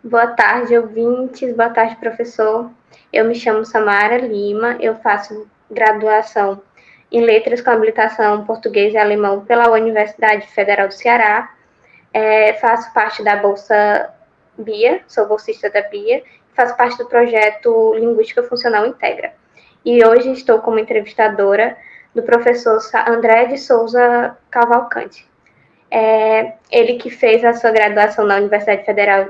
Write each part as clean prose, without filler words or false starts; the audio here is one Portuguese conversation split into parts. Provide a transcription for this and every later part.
Boa tarde, ouvintes. Boa tarde, professor. Eu me chamo Samara Lima, eu faço graduação em Letras com habilitação Português e Alemão pela Universidade Federal do Ceará. Faço parte da Bolsa BIA, sou bolsista da BIA, faço parte do projeto Linguística Funcional Integra. E hoje estou como entrevistadora do professor André de Souza Cavalcante. Ele que fez a sua graduação na Universidade Federal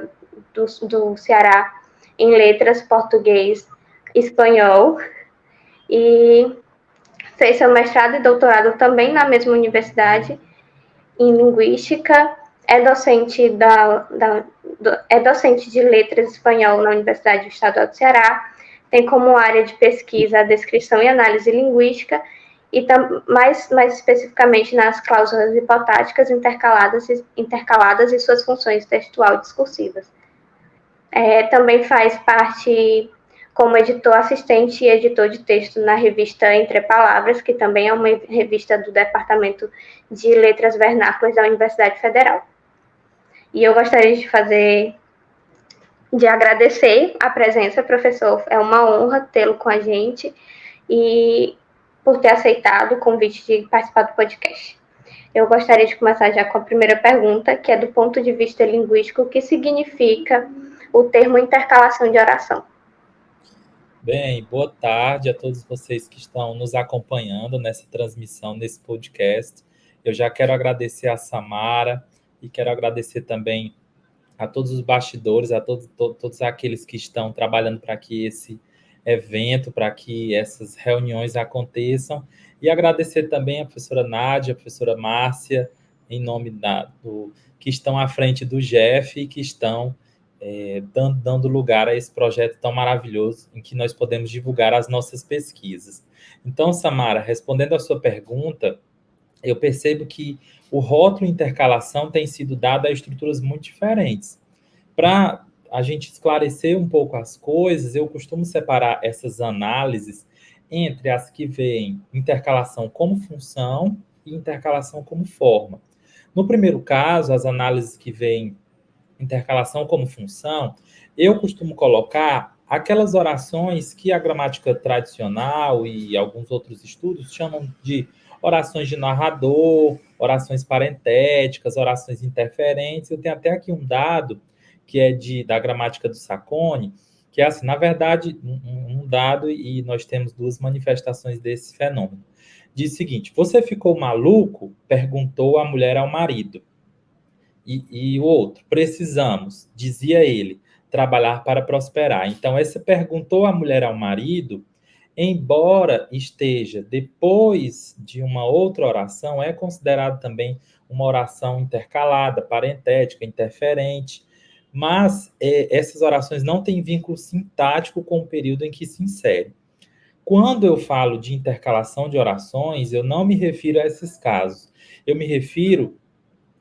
do Ceará em Letras, Português, Espanhol, e fez seu mestrado e doutorado também na mesma universidade, em Linguística, é docente de Letras Espanhol na Universidade Estadual do Ceará, tem como área de pesquisa a descrição e análise linguística, e mais especificamente nas cláusulas hipotáticas intercaladas e suas funções textual e discursivas. Também faz parte como editor assistente e editor de texto na revista Entre Palavras, que também é uma revista do Departamento de Letras Vernáculas da Universidade Federal. E eu gostaria de agradecer a presença, professor. É uma honra tê-lo com a gente e por ter aceitado o convite de participar do podcast. Eu gostaria de começar já com a primeira pergunta, que é do ponto de vista linguístico, o que significa o termo intercalação de oração? Bem, boa tarde a todos vocês que estão nos acompanhando nessa transmissão, nesse podcast. Eu já quero agradecer a Samara e quero agradecer também a todos os bastidores, a todos aqueles que estão trabalhando para que esse evento, para que essas reuniões aconteçam, e agradecer também a professora Nádia, a professora Márcia, em nome que estão à frente do GEF e que estão dando lugar a esse projeto tão maravilhoso em que nós podemos divulgar as nossas pesquisas. Então, Samara, respondendo à sua pergunta, eu percebo que o rótulo intercalação tem sido dado a estruturas muito diferentes. Para a gente esclarecer um pouco as coisas, eu costumo separar essas análises entre as que veem intercalação como função e intercalação como forma. No primeiro caso, as análises que veem intercalação como função, eu costumo colocar aquelas orações que a gramática tradicional e alguns outros estudos chamam de orações de narrador, orações parentéticas, orações interferentes. Eu tenho até aqui um dado que é da gramática do Sacconi, que é assim, na verdade, um dado, e nós temos duas manifestações desse fenômeno. Diz o seguinte: você ficou maluco? Perguntou a mulher ao marido. E o outro, precisamos, dizia ele, trabalhar para prosperar. Então, essa perguntou a mulher ao marido, embora esteja depois de uma outra oração, é considerado também uma oração intercalada, parentética, interferente, mas essas orações não têm vínculo sintático com o período em que se insere. Quando eu falo de intercalação de orações, eu não me refiro a esses casos. Eu me refiro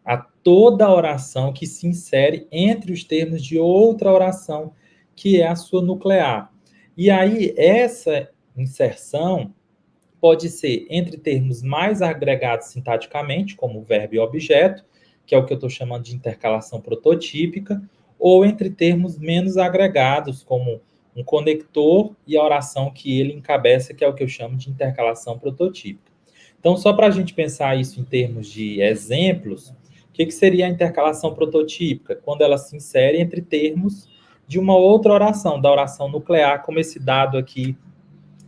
a toda oração que se insere entre os termos de outra oração, que é a sua nuclear. E aí, essa inserção pode ser entre termos mais agregados sintaticamente, como verbo e objeto, que é o que eu estou chamando de intercalação prototípica, ou entre termos menos agregados, como um conector e a oração que ele encabeça, que é o que eu chamo de intercalação prototípica. Então, só para a gente pensar isso em termos de exemplos, o que seria a intercalação prototípica? Quando ela se insere entre termos de uma outra oração, da oração nuclear, como esse dado aqui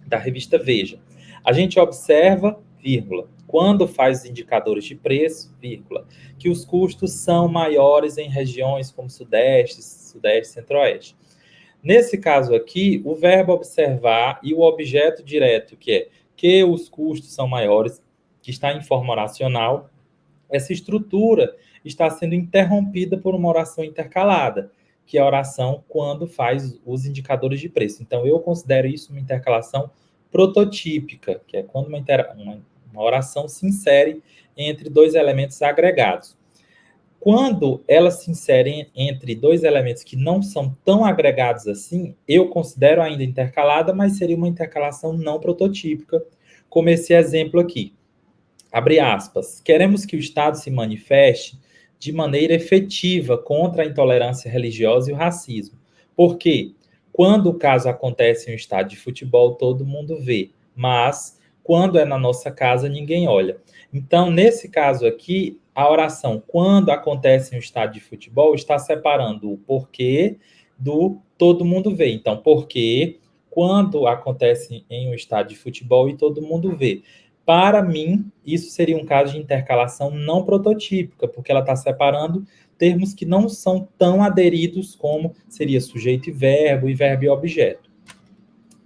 da revista Veja. A gente observa, vírgula, quando faz os indicadores de preço, vírgula, que os custos são maiores em regiões como Sudeste, Centro-Oeste. Nesse caso aqui, o verbo observar e o objeto direto, que é que os custos são maiores, que está em forma oracional, essa estrutura está sendo interrompida por uma oração intercalada, que é a oração quando faz os indicadores de preço. Então, eu considero isso uma intercalação prototípica, que é quando uma oração se insere entre dois elementos agregados. Quando ela se insere entre dois elementos que não são tão agregados assim, eu considero ainda intercalada, mas seria uma intercalação não prototípica, como esse exemplo aqui. Abre aspas. Queremos que o Estado se manifeste de maneira efetiva contra a intolerância religiosa e o racismo. Por quê? Quando o caso acontece em um estádio de futebol, todo mundo vê, mas quando é na nossa casa, ninguém olha. Então, nesse caso aqui, a oração, quando acontece em um estádio de futebol, está separando o porquê do todo mundo vê. Então, porquê, quando acontece em um estádio de futebol e todo mundo vê. Para mim, isso seria um caso de intercalação não prototípica, porque ela está separando termos que não são tão aderidos como seria sujeito e verbo e objeto.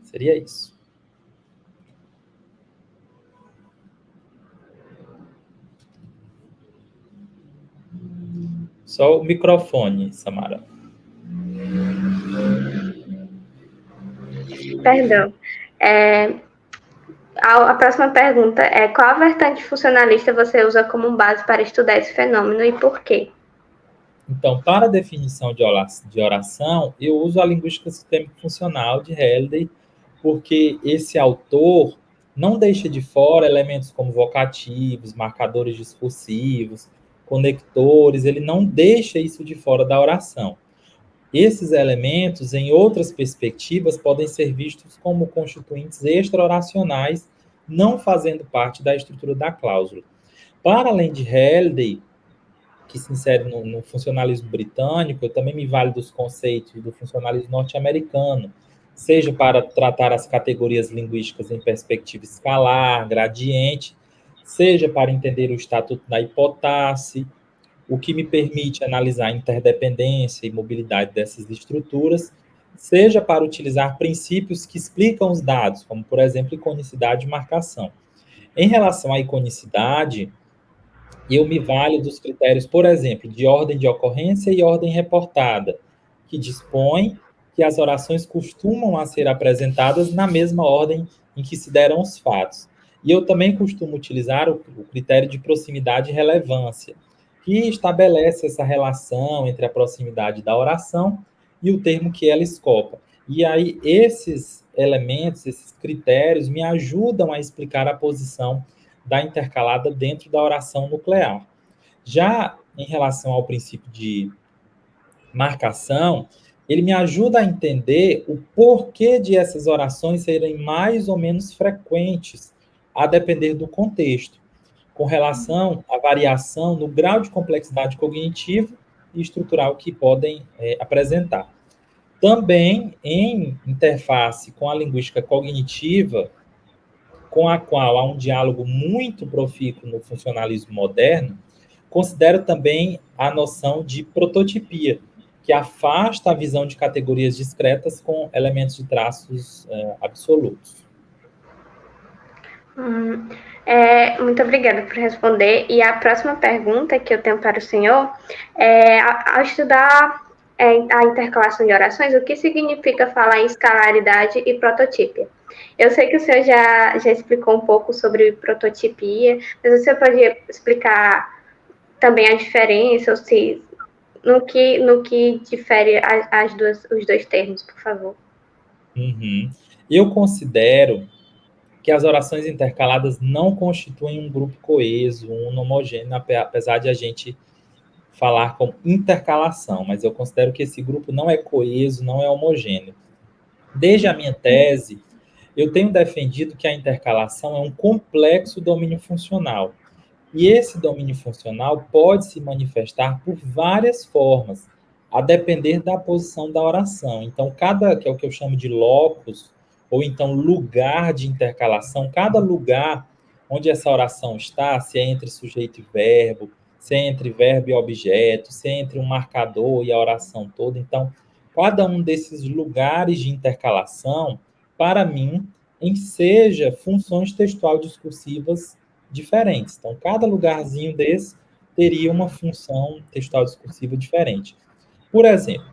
Seria isso. Só o microfone, Samara. Perdão. A próxima pergunta é: qual a vertente funcionalista você usa como base para estudar esse fenômeno e por quê? Então, para a definição de oração, eu uso a linguística sistêmico-funcional de Halliday, porque esse autor não deixa de fora elementos como vocativos, marcadores discursivos, conectores, ele não deixa isso de fora da oração. Esses elementos, em outras perspectivas, podem ser vistos como constituintes extra-oracionais, não fazendo parte da estrutura da cláusula. Para além de Halliday, que se insere no funcionalismo britânico, eu também me vale dos conceitos do funcionalismo norte-americano, seja para tratar as categorias linguísticas em perspectiva escalar, gradiente, seja para entender o estatuto da hipotasse, o que me permite analisar a interdependência e mobilidade dessas estruturas, seja para utilizar princípios que explicam os dados, como, por exemplo, iconicidade e marcação. Em relação à iconicidade, eu me valho dos critérios, por exemplo, de ordem de ocorrência e ordem reportada, que dispõe que as orações costumam a ser apresentadas na mesma ordem em que se deram os fatos. E eu também costumo utilizar o critério de proximidade e relevância, que estabelece essa relação entre a proximidade da oração e o termo que ela escopa. E aí, esses elementos, esses critérios, me ajudam a explicar a posição da intercalada dentro da oração nuclear. Já em relação ao princípio de marcação, ele me ajuda a entender o porquê de essas orações serem mais ou menos frequentes, a depender do contexto, com relação à variação no grau de complexidade cognitiva e estrutural que podem apresentar. Também em interface com a linguística cognitiva, com a qual há um diálogo muito profícuo no funcionalismo moderno, considero também a noção de prototipia, que afasta a visão de categorias discretas com elementos de traços absolutos. Muito obrigada por responder. E a próxima pergunta que eu tenho para o senhor é: ao estudar a intercalação de orações, o que significa falar em escalaridade e prototipia? Eu sei que o senhor já explicou um pouco sobre prototipia, mas você pode explicar também a diferença, ou se no que difere os dois termos, por favor. Uhum. Eu considero que as orações intercaladas não constituem um grupo coeso, um homogêneo, apesar de a gente falar com intercalação, mas eu considero que esse grupo não é coeso, não é homogêneo. Desde a minha tese, eu tenho defendido que a intercalação é um complexo domínio funcional. E esse domínio funcional pode se manifestar por várias formas, a depender da posição da oração. Então, que é o que eu chamo de locus, ou então lugar de intercalação, cada lugar onde essa oração está, se é entre sujeito e verbo, se é entre verbo e objeto, se é entre um marcador e a oração toda. Então, cada um desses lugares de intercalação, para mim, enseja funções textual discursivas diferentes. Então, cada lugarzinho desse teria uma função textual discursiva diferente. Por exemplo,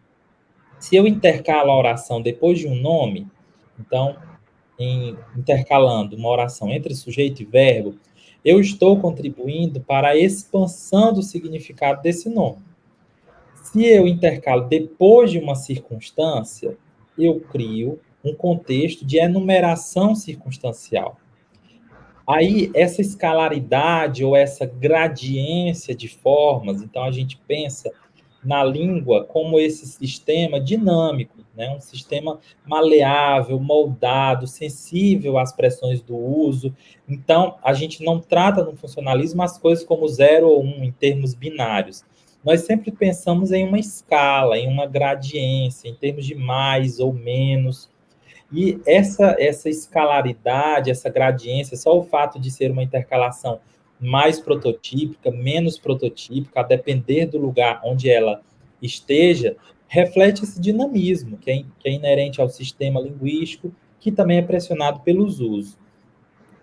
se eu intercalo a oração depois de um nome, então, intercalando uma oração entre sujeito e verbo, eu estou contribuindo para a expansão do significado desse nome. Se eu intercalo depois de uma circunstância, eu crio um contexto de enumeração circunstancial. Aí, essa escalaridade ou essa gradiência de formas, então a gente pensa na língua como esse sistema dinâmico, né? Um sistema maleável, moldado, sensível às pressões do uso. Então, a gente não trata no funcionalismo as coisas como 0 ou 1 em termos binários. Nós sempre pensamos em uma escala, em uma gradiência, em termos de mais ou menos. E essa escalaridade, essa gradiência, só o fato de ser uma intercalação mais prototípica, menos prototípica, a depender do lugar onde ela esteja, reflete esse dinamismo que é inerente ao sistema linguístico, que também é pressionado pelos usos.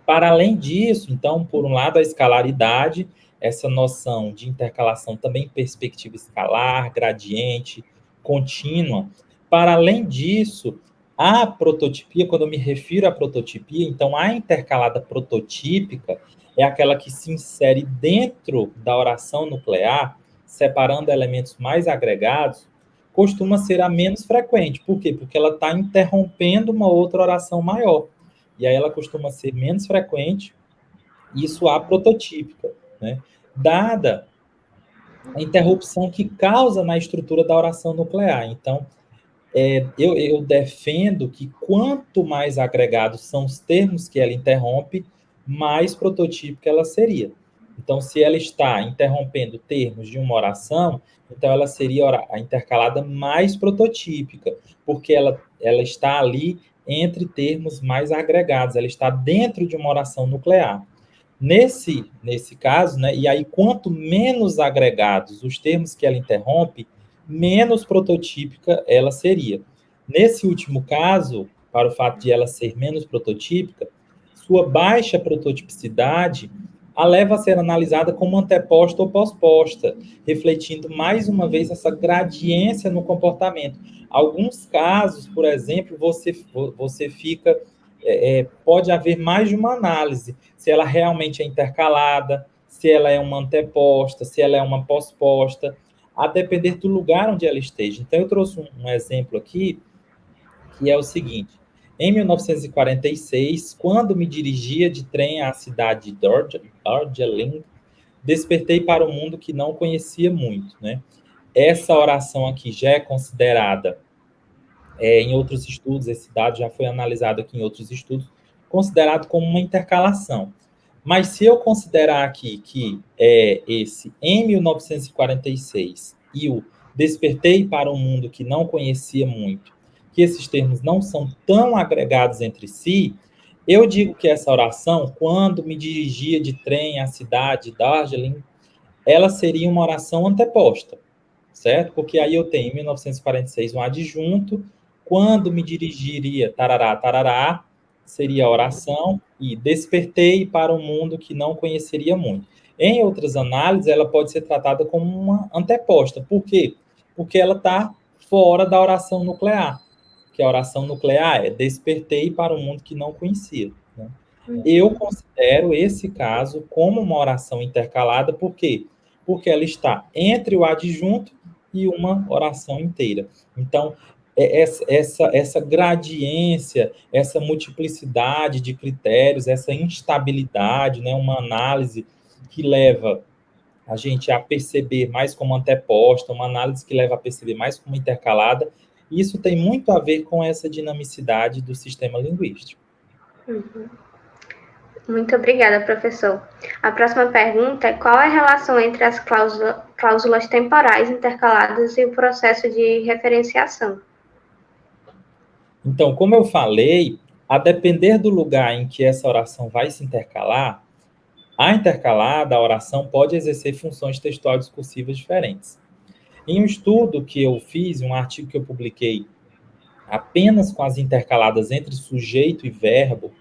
Para além disso, então, por um lado, a escalaridade, essa noção de intercalação também perspectiva escalar, gradiente, contínua. Para além disso, a prototipia, quando eu me refiro à prototipia, então a intercalada prototípica é aquela que se insere dentro da oração nuclear, separando elementos mais agregados, costuma ser a menos frequente. Por quê? Porque ela está interrompendo uma outra oração maior. E aí ela costuma ser menos frequente, isso a prototípica, né? Dada a interrupção que causa na estrutura da oração nuclear. Então, eu defendo que quanto mais agregados são os termos que ela interrompe, mais prototípica ela seria. Então, se ela está interrompendo termos de uma oração, então ela seria a intercalada mais prototípica, porque ela está ali entre termos mais agregados, ela está dentro de uma oração nuclear. Nesse caso, né, e aí quanto menos agregados os termos que ela interrompe, menos prototípica ela seria. Nesse último caso, para o fato de ela ser menos prototípica, sua baixa prototipicidade a leva a ser analisada como anteposta ou pós-posta, refletindo mais uma vez essa gradiência no comportamento. Alguns casos, por exemplo, você fica pode haver mais de uma análise, se ela realmente é intercalada, se ela é uma anteposta, se ela é uma pós-posta, a depender do lugar onde ela esteja. Então, eu trouxe um exemplo aqui, que é o seguinte. Em 1946, quando me dirigia de trem à cidade de Darjeeling, despertei para um mundo que não conhecia muito, né? Essa oração aqui já é considerada em outros estudos, esse dado já foi analisado aqui em outros estudos, considerado como uma intercalação. Mas se eu considerar aqui que é esse em 1946 e o despertei para um mundo que não conhecia muito, que esses termos não são tão agregados entre si, eu digo que essa oração, quando me dirigia de trem à cidade de Darjeeling, ela seria uma oração anteposta, certo? Porque aí eu tenho em 1946 um adjunto, quando me dirigiria tarará, tarará, seria a oração, e despertei para um mundo que não conheceria muito. Em outras análises, ela pode ser tratada como uma anteposta. Por quê? Porque ela está fora da oração nuclear, que a oração nuclear é despertei para um mundo que não conhecia. Né? Eu considero esse caso como uma oração intercalada, por quê? Porque ela está entre o adjunto e uma oração inteira. Então, essa gradiência, essa multiplicidade de critérios, essa instabilidade, né, uma análise que leva a gente a perceber mais como anteposta, uma análise que leva a perceber mais como intercalada, isso tem muito a ver com essa dinamicidade do sistema linguístico. Uhum. Muito obrigada, professor. A próxima pergunta é: qual é a relação entre as cláusulas temporais intercaladas e o processo de referenciação? Então, como eu falei, a depender do lugar em que essa oração vai se intercalar, a intercalada, a oração, pode exercer funções textual discursivas diferentes. Em um estudo que eu fiz, um artigo que eu publiquei apenas com as intercaladas entre sujeito e verbo,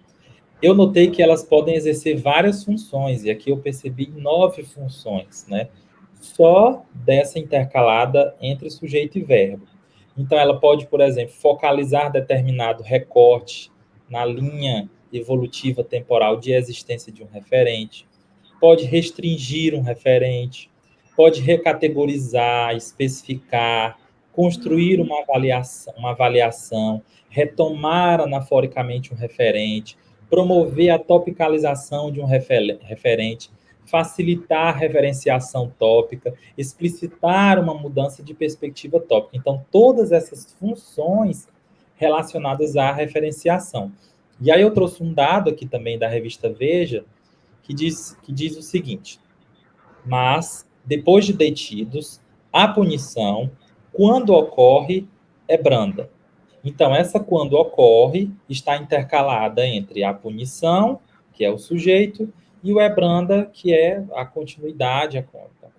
eu notei que elas podem exercer várias funções, e aqui eu percebi 9 funções, né? Só dessa intercalada entre sujeito e verbo. Então, ela pode, por exemplo, focalizar determinado recorte na linha evolutiva temporal de existência de um referente, pode restringir um referente, pode recategorizar, especificar, construir uma avaliação, retomar anaforicamente um referente, promover a topicalização de um referente, facilitar a referenciação tópica, explicitar uma mudança de perspectiva tópica. Então, todas essas funções relacionadas à referenciação. E aí eu trouxe um dado aqui também da revista Veja, que diz o seguinte: mas, depois de detidos, a punição, quando ocorre, é branda. Então, essa quando ocorre está intercalada entre a punição, que é o sujeito, e o é branda, que é a continuidade, a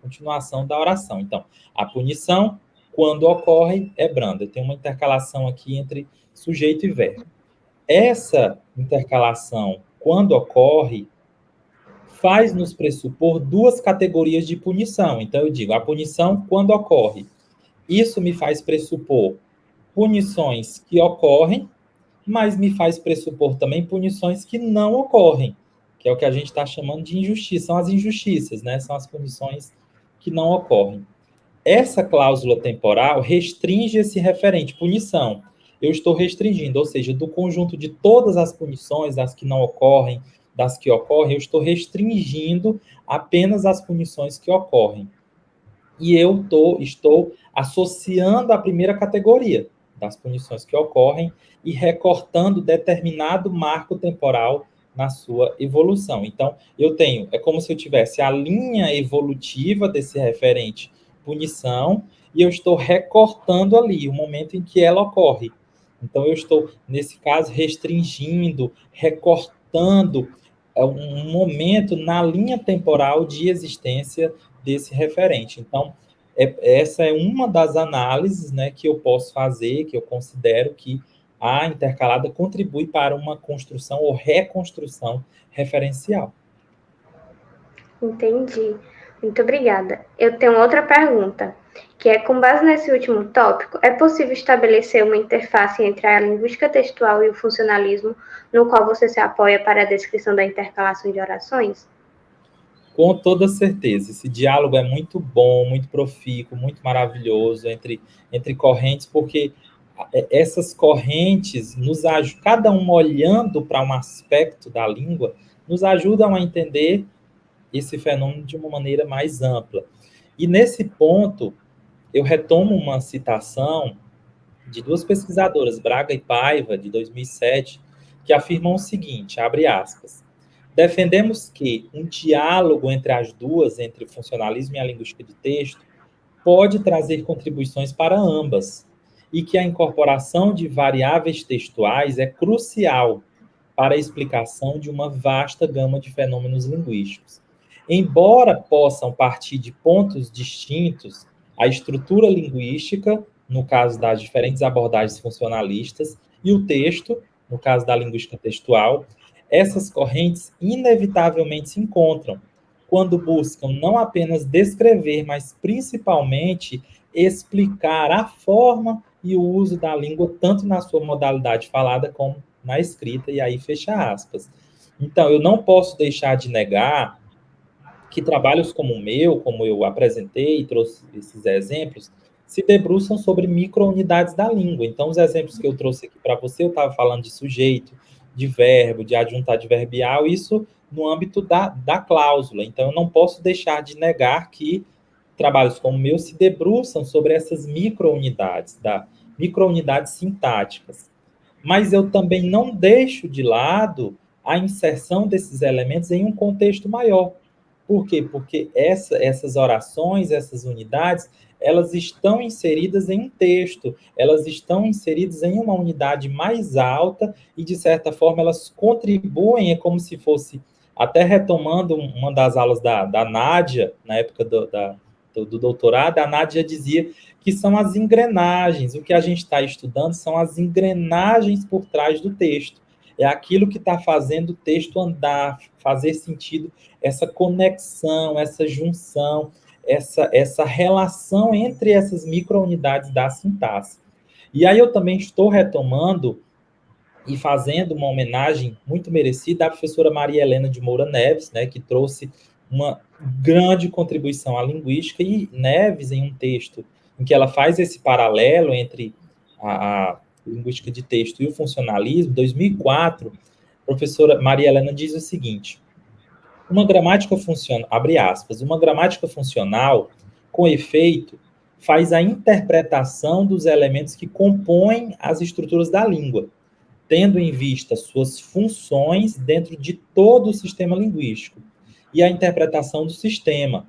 continuação da oração. Então, a punição, quando ocorre, é branda. Tem uma intercalação aqui entre sujeito e verbo. Essa intercalação, quando ocorre, faz-nos pressupor duas categorias de punição. Então, eu digo, a punição, quando ocorre. Isso me faz pressupor punições que ocorrem, mas me faz pressupor também punições que não ocorrem, que é o que a gente está chamando de injustiça. São as injustiças, né? São as punições que não ocorrem. Essa cláusula temporal restringe esse referente, punição. Eu estou restringindo, ou seja, do conjunto de todas as punições, das que não ocorrem, das que ocorrem, eu estou restringindo apenas as punições que ocorrem. E eu estou associando a primeira categoria das punições que ocorrem e recortando determinado marco temporal na sua evolução. Então, é como se eu tivesse a linha evolutiva desse referente punição e eu estou recortando ali o momento em que ela ocorre. Então, eu estou, nesse caso, restringindo, recortando um momento na linha temporal de existência desse referente. Então, essa é uma das análises, né, que eu posso fazer, que eu considero que a intercalada contribui para uma construção ou reconstrução referencial. Entendi. Muito obrigada. Eu tenho outra pergunta, que é, com base nesse último tópico, é possível estabelecer uma interface entre a linguística textual e o funcionalismo, no qual você se apoia para a descrição da intercalação de orações? Com toda certeza. Esse diálogo é muito bom, muito profícuo, muito maravilhoso entre correntes, porque essas correntes nos ajudam, cada um olhando para um aspecto da língua, nos ajudam a entender esse fenômeno de uma maneira mais ampla. E nesse ponto, eu retomo uma citação de duas pesquisadoras, Braga e Paiva, de 2007, que afirmam o seguinte, abre aspas: defendemos que um diálogo entre as duas, entre o funcionalismo e a linguística de texto, pode trazer contribuições para ambas, e que a incorporação de variáveis textuais é crucial para a explicação de uma vasta gama de fenômenos linguísticos. Embora possam partir de pontos distintos, a estrutura linguística, no caso das diferentes abordagens funcionalistas, e o texto, no caso da linguística textual, essas correntes inevitavelmente se encontram quando buscam não apenas descrever, mas principalmente explicar a forma e o uso da língua, tanto na sua modalidade falada como na escrita, e aí fecha aspas. Então, eu não posso deixar de negar que trabalhos como o meu, como eu apresentei e trouxe esses exemplos, se debruçam sobre microunidades da língua. Então, os exemplos que eu trouxe aqui para você, eu estava falando de sujeito, de verbo, de adjunto adverbial, isso no âmbito da cláusula. Então, eu não posso deixar de negar que trabalhos como o meu se debruçam sobre essas microunidades, microunidades sintáticas. Mas eu também não deixo de lado a inserção desses elementos em um contexto maior. Por quê? Porque essas orações, essas unidades, elas estão inseridas em um texto, elas estão inseridas em uma unidade mais alta e, de certa forma, elas contribuem, é como se fosse, até retomando uma das aulas da Nádia, na época do doutorado, a Nádia dizia que são as engrenagens, o que a gente está estudando são as engrenagens por trás do texto. É aquilo que está fazendo o texto andar, fazer sentido, essa conexão, essa junção, essa relação entre essas microunidades da sintaxe. E aí eu também estou retomando e fazendo uma homenagem muito merecida à professora Maria Helena de Moura Neves, né, que trouxe uma grande contribuição à linguística, e Neves, em um texto em que ela faz esse paralelo entre a linguística de texto e o funcionalismo, 2004, professora Maria Helena diz o seguinte: uma gramática funcional, abre aspas, uma gramática funcional, com efeito, faz a interpretação dos elementos que compõem as estruturas da língua, tendo em vista suas funções dentro de todo o sistema linguístico, e a interpretação do sistema,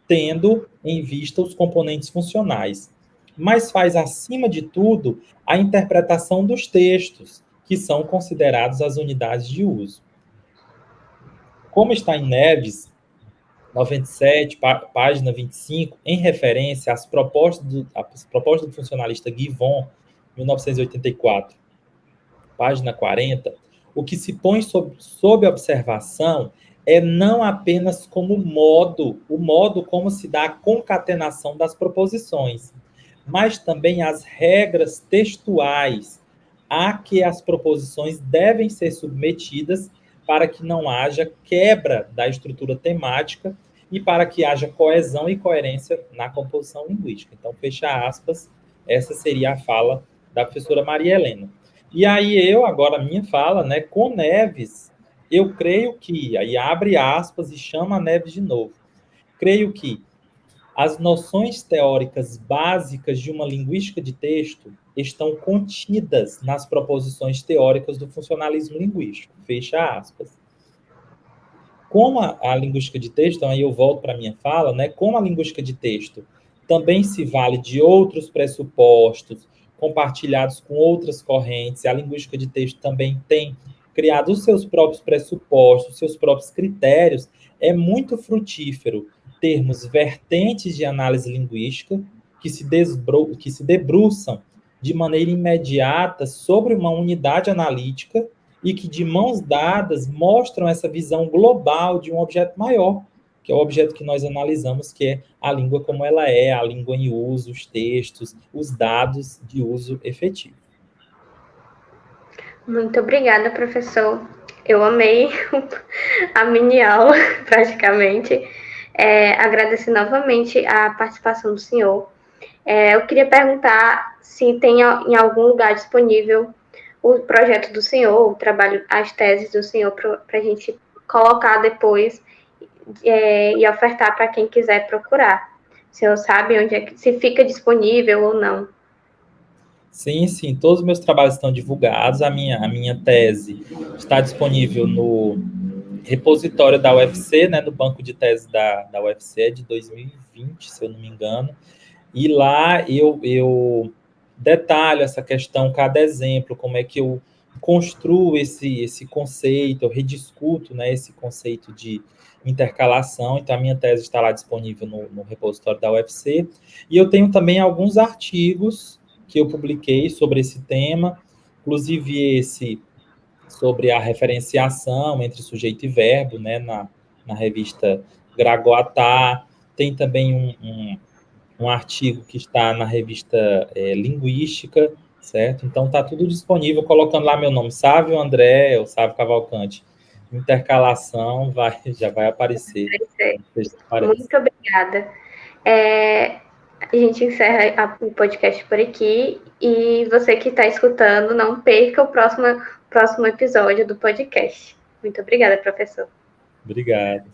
tendo em vista os componentes funcionais. Mas faz, acima de tudo, a interpretação dos textos, que são considerados as unidades de uso. Como está em Neves, 97, página 25, em referência às propostas do funcionalista Guivon, 1984, página 40, o que se põe sob observação é não apenas como o modo como se dá a concatenação das proposições, mas também as regras textuais a que as proposições devem ser submetidas para que não haja quebra da estrutura temática e para que haja coesão e coerência na composição linguística. Então, fecha aspas, essa seria a fala da professora Maria Helena. E aí agora a minha fala, né, com Neves, eu creio que, aí abre aspas e chama a Neves de novo, creio que as noções teóricas básicas de uma linguística de texto estão contidas nas proposições teóricas do funcionalismo linguístico. Fecha aspas. Como a linguística de texto, então aí eu volto para a minha fala, né? Como a linguística de texto também se vale de outros pressupostos compartilhados com outras correntes, a linguística de texto também tem criado os seus próprios pressupostos, os seus próprios critérios, é muito frutífero termos vertentes de análise linguística que se debruçam de maneira imediata sobre uma unidade analítica e que, de mãos dadas, mostram essa visão global de um objeto maior, que é o objeto que nós analisamos, que é a língua como ela é, a língua em uso, os textos, os dados de uso efetivo. Muito obrigada, professor. Eu amei a mini aula, praticamente. Agradecer novamente a participação do senhor. Eu queria perguntar se tem em algum lugar disponível o projeto do senhor, o trabalho, as teses do senhor, para a gente colocar depois e ofertar para quem quiser procurar. O senhor sabe onde se fica disponível ou não? Sim, sim, todos os meus trabalhos estão divulgados. A minha tese está disponível no repositório da UFC, né, no banco de tese da UFC de 2020, se eu não me engano. E lá eu detalho essa questão, cada exemplo, como é que eu construo esse conceito, eu rediscuto, né, esse conceito de intercalação. Então, a minha tese está lá disponível no repositório da UFC. E eu tenho também alguns artigos que eu publiquei sobre esse tema, inclusive esse sobre a referenciação entre sujeito e verbo, né, na revista Gragoatá. Tem também um artigo que está na revista Linguística, certo? Então, está tudo disponível, colocando lá meu nome, Sávio André, ou Sávio Cavalcante. Intercalação já vai aparecer. Muito obrigada. A gente encerra o podcast por aqui e você que está escutando, não perca o próximo episódio do podcast. Muito obrigada, professor. Obrigado.